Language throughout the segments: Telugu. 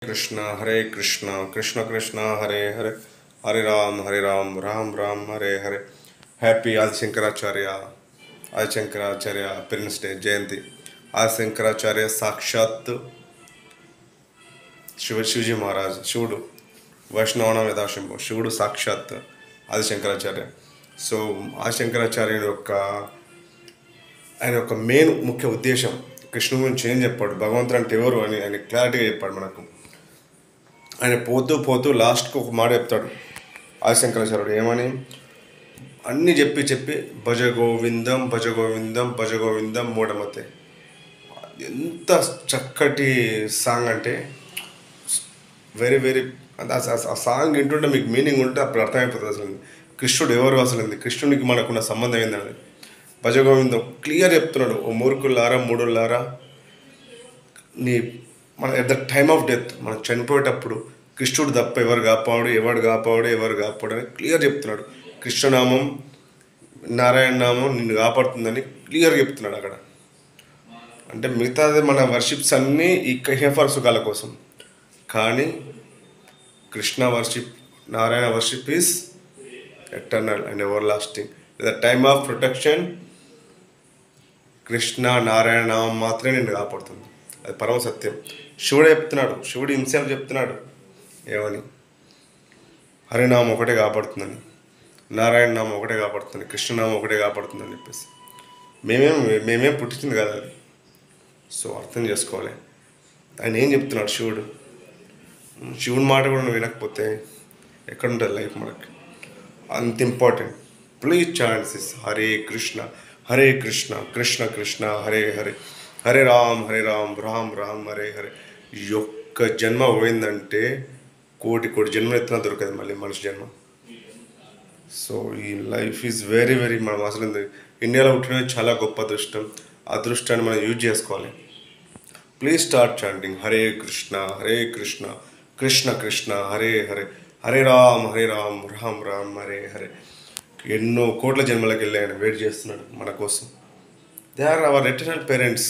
कृष्णा हरे Krishna Krishna Krishna Hare Hare Hare Ram Ram Ram Hare Hare happy Adi Shankaracharya parents day जयंती आदिशंकराचार्य साक्षात शिवजी महाराज शिवुడు వైష్ణవన వేదాశంభు శివుడు సాక్షాత్ ఆదిశంకరాచార్య. సో ఆదిశంకరాచార్యుని యొక్క ఆయన యొక్క మెయిన్ ముఖ్య ఉద్దేశం కృష్ణుని గురించి ఏం చెప్పాడు, భగవంతుడు అంటే ఎవరు అని ఆయన క్లారిటీగా చెప్పాడు మనకు. ఆయన పోతూ పోతూ లాస్ట్కి ఒక మాట చెప్తాడు ఆదిశంకరాచార్యుడు. ఏమని? అన్నీ చెప్పి చెప్పి భజ గోవిందం భజ గోవిందం భజ గోవిందం మూఢమతే. ఎంత చక్కటి సాంగ్ అంటే వెరీ వెరీ ఆ సాంగ్ వింటుంటే మీకు మీనింగ్ ఉంటే అప్పుడు అర్థమైపోతుంది అసలు కృష్ణుడు ఎవరు, అసలు కృష్ణునికి మనకున్న సంబంధం ఏంటండి. భజ గోవిందం క్లియర్ చెప్తున్నాడు. ఓ మూర్ఖులారా మూడులారా, మన at the time of death మనం చనిపోయేటప్పుడు కృష్ణుడు తప్ప ఎవరు కాపాడు అని క్లియర్ చెప్తున్నాడు. కృష్ణనామం నారాయణ నామం నిన్ను కాపాడుతుందని క్లియర్ చెప్తున్నాడు అక్కడ. అంటే మిగతాది మన వర్షిప్స్ అన్నీ ఈ కేఫర్ సుఖాల కోసం, కానీ Krishna worship, Narayana worship is eternal and ever lasting. At the time of protection Krishna Narayana నామం మాత్రమే నిన్ను కాపాడుతుంది. అది పరమ సత్యం. శివుడే చెప్తున్నాడు, శివుడు హింసెల్ఫ్ చెప్తున్నాడు. ఏమని? హరినామం ఒకటే కాపాడుతుందని, నారాయణ నామం ఒకటే కాపాడుతుంది, కృష్ణనామం ఒకటే కాపాడుతుందని చెప్పేసి మేమేం పుట్టించింది కదా అది. సో అర్థం చేసుకోవాలి ఆయన ఏం చెప్తున్నాడు శివుడు. శివుని మాట కూడా నువ్వు వినకపోతే ఎక్కడుంటుంది లైఫ్ మనకి. అంత important. Please chants is Hare Krishna Krishna Krishna Hare Hare Hare Ram Ram Ram Hare Hare. ఒక్క జన్మ పోయిందంటే కోటి జన్మ ఎత్తున దొరకదు మళ్ళీ మనిషి జన్మ. సో ఈ లైఫ్ ఈజ్ వెరీ వెరీ, మనం అసలు ఇండియాలో పుట్టినది చాలా గొప్ప అదృష్టం. అదృష్టాన్ని మనం యూజ్ చేసుకోవాలి. Please start chanting Hare Krishna Krishna Krishna Hare Hare Hare Ram Ram Ram Hare Hare. ఎన్నో కోట్ల జన్మలకు వెళ్ళి ఆయన వెయిట్ చేస్తున్నాడు మన కోసం. They are our eternal parents.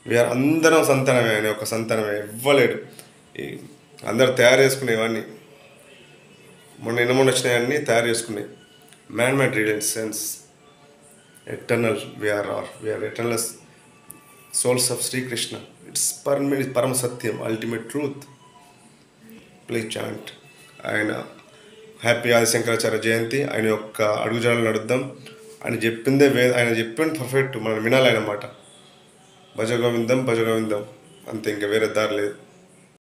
We are అందరం సంతానమే, ఆయన ఒక సంతానమే, ఇవ్వలేడు. అందరు తయారు చేసుకునేవన్నీ మొన్న వచ్చినాయన్నీ తయారు చేసుకున్నాయి. Man made relations eternal. We are eternal souls of Sri Krishna. It's పరమ సత్యం, అల్టిమేట్ ట్రూత్. Please chant. ఆయన హ్యాపీ ఆదిశంకరాచార్య జయంతి. ఆయన యొక్క అడుగుజాడలు నడుద్దాం. ఆయన చెప్పిందే ఆయన చెప్పింది పర్ఫెక్ట్, మనం వినాలి ఆయన మాట. భజ గోవిందం అంతే, ఇంకా వేరే దారి లేదు.